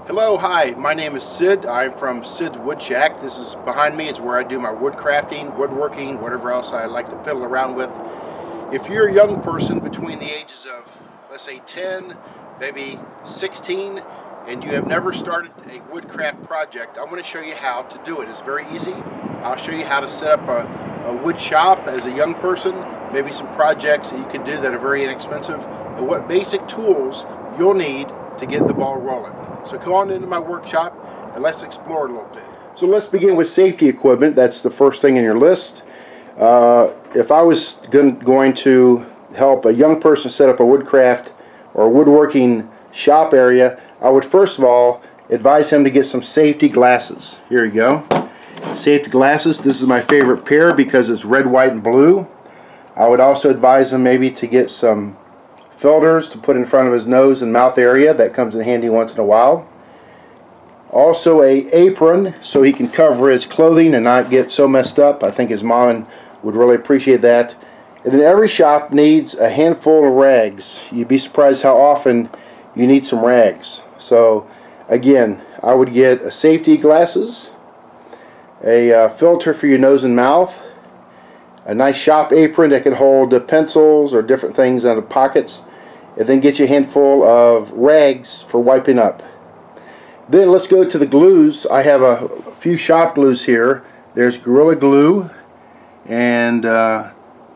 Hello, hi, my name is Sid. I'm from Sid's Wood Shack. This is behind me is where I do my wood crafting, woodworking, whatever else I like to fiddle around with. If you're a young person between the ages of, let's say 10, maybe 16, and you have never started a woodcraft project, I'm going to show you how to do it. It's very easy. I'll show you how to set up a wood shop as a young person, maybe some projects that you can do that are very inexpensive, and what basic tools you'll need to get the ball rolling. So come on into my workshop and let's explore a little bit. So let's begin with safety equipment. That's the first thing in your list. If I was going to help a young person set up a woodcraft or woodworking shop area, I would first of all advise him to get some safety glasses. Here you go. Safety glasses. This is my favorite pair because it's red, white, and blue. I would also advise him maybe to get some filters to put in front of his nose and mouth area. That comes in handy once in a while. Also a apron so he can cover his clothing and not get so messed up. I think his mom would really appreciate that. And then every shop needs a handful of rags. You'd be surprised how often you need some rags. So again, I would get a safety glasses, a filter for your nose and mouth, a nice shop apron that can hold the pencils or different things out of pockets, and then get you a handful of rags for wiping up. Then let's go to the glues. I have a few shop glues here. There's Gorilla Glue and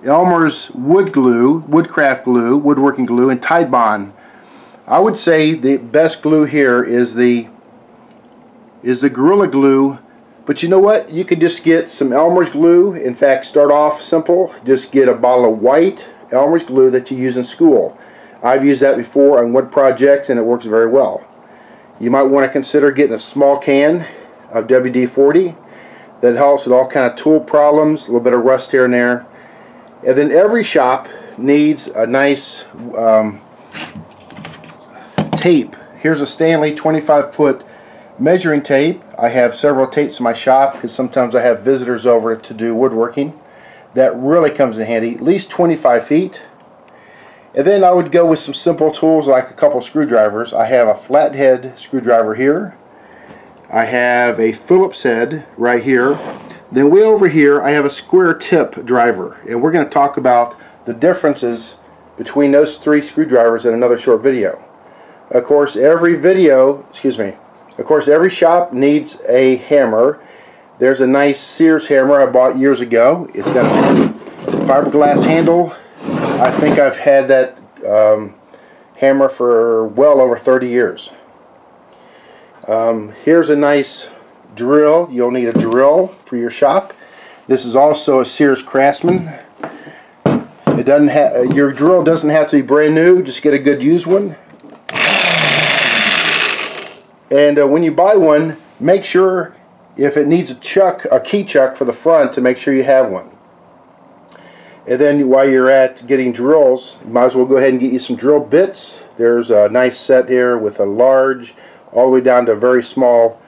Elmer's Wood Glue, Woodcraft Glue, Woodworking Glue, and Tide Bond. I would say the best glue here is the Gorilla Glue, but you know what? You could just get some Elmer's glue. In fact, start off simple. Just get a bottle of white Elmer's glue that you use in school. I've used that before on wood projects and it works very well. You might want to consider getting a small can of WD-40. That helps with all kind of tool problems, a little bit of rust here and there. And then every shop needs a nice tape. Here's a Stanley 25-foot measuring tape. I have several tapes in my shop because sometimes I have visitors over to do woodworking. That really comes in handy, at least 25 feet. And then I would go with some simple tools like a couple screwdrivers. I have a flathead screwdriver here. I have a Phillips head right here. Then way over here I have a square tip driver. And we're going to talk about the differences between those three screwdrivers in another short video. Of course, every shop needs a hammer. There's a nice Sears hammer I bought years ago. It's got a fiberglass handle. I think I've had that hammer for well over 30 years. Here's a nice drill. You'll need a drill for your shop. This is also a Sears Craftsman. It doesn't have your drill doesn't have to be brand new. Just get a good used one. And when you buy one, make sure if it needs a key chuck for the front, to make sure you have one. And then while you're at getting drills, you might as well go ahead and get you some drill bits. There's a nice set here with a large all the way down to a very small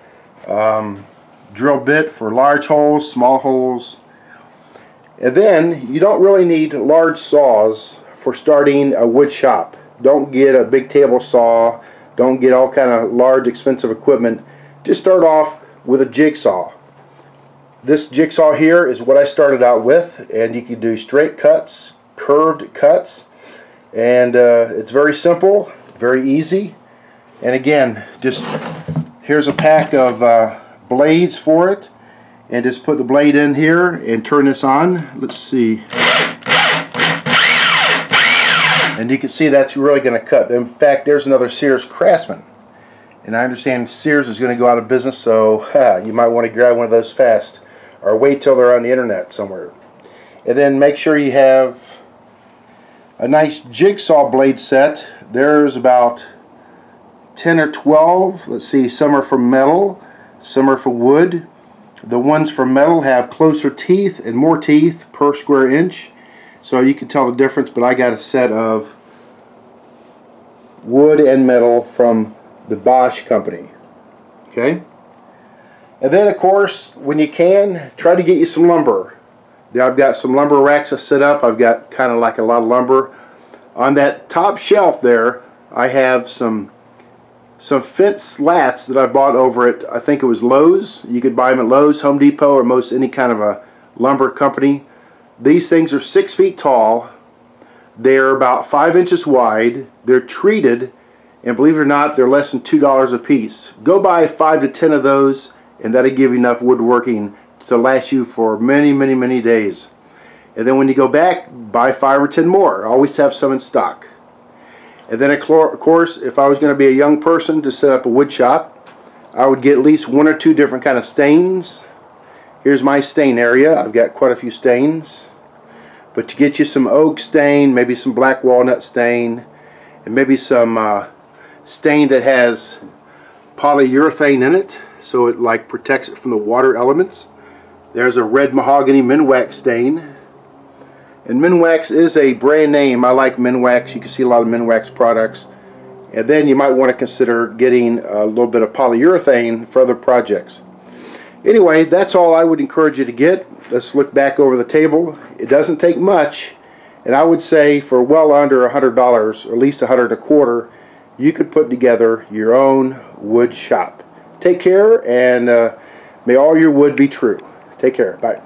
drill bit for large holes, small holes. And then you don't really need large saws for starting a wood shop. Don't get a big table saw. Don't get all kind of large expensive equipment. Just start off with a jigsaw. This jigsaw here is what I started out with, and you can do straight cuts, curved cuts, and it's very simple, very easy. And again, just here's a pack of blades for it, and just put the blade in here and turn this on. Let's see. And you can see that's really going to cut. In fact, there's another Sears Craftsman. And I understand Sears is going to go out of business, so you might want to grab one of those fast. Or wait till they're on the internet somewhere. And then make sure you have a nice jigsaw blade set. There's about 10 or 12. Let's see, some are from metal, some are from wood. The ones from metal have closer teeth and more teeth per square inch. So you can tell the difference, but I got a set of wood and metal from the Bosch company. Okay? And then of course, when you can, try to get you some lumber. I've got some lumber racks I set up. I've got kind of like a lot of lumber. On that top shelf there, I have some some fence slats that I bought over at, I think it was Lowe's. You could buy them at Lowe's, Home Depot, or most any kind of a lumber company. These things are 6 feet tall. They're about 5 inches wide. They're treated, and believe it or not, they're less than $2 a piece. Go buy 5 to 10 of those, and that'll give you enough woodworking to last you for many, many, many days. And then when you go back, buy 5 or 10 more. Always have some in stock. And then of course, if I was going to be a young person to set up a wood shop, I would get at least 1 or 2 different kind of stains. Here's my stain area. I've got quite a few stains. But to get you some oak stain, maybe some black walnut stain, and maybe some stain that has polyurethane in it, so it like protects it from the water elements. There's a red mahogany Minwax stain. And Minwax is a brand name. I like Minwax. You can see a lot of Minwax products. And then you might want to consider getting a little bit of polyurethane for other projects. Anyway, that's all I would encourage you to get. Let's look back over the table. It doesn't take much, and I would say for well under $100, or at least $125, you could put together your own wood shop. Take care, and may all your wood be true. Take care. Bye.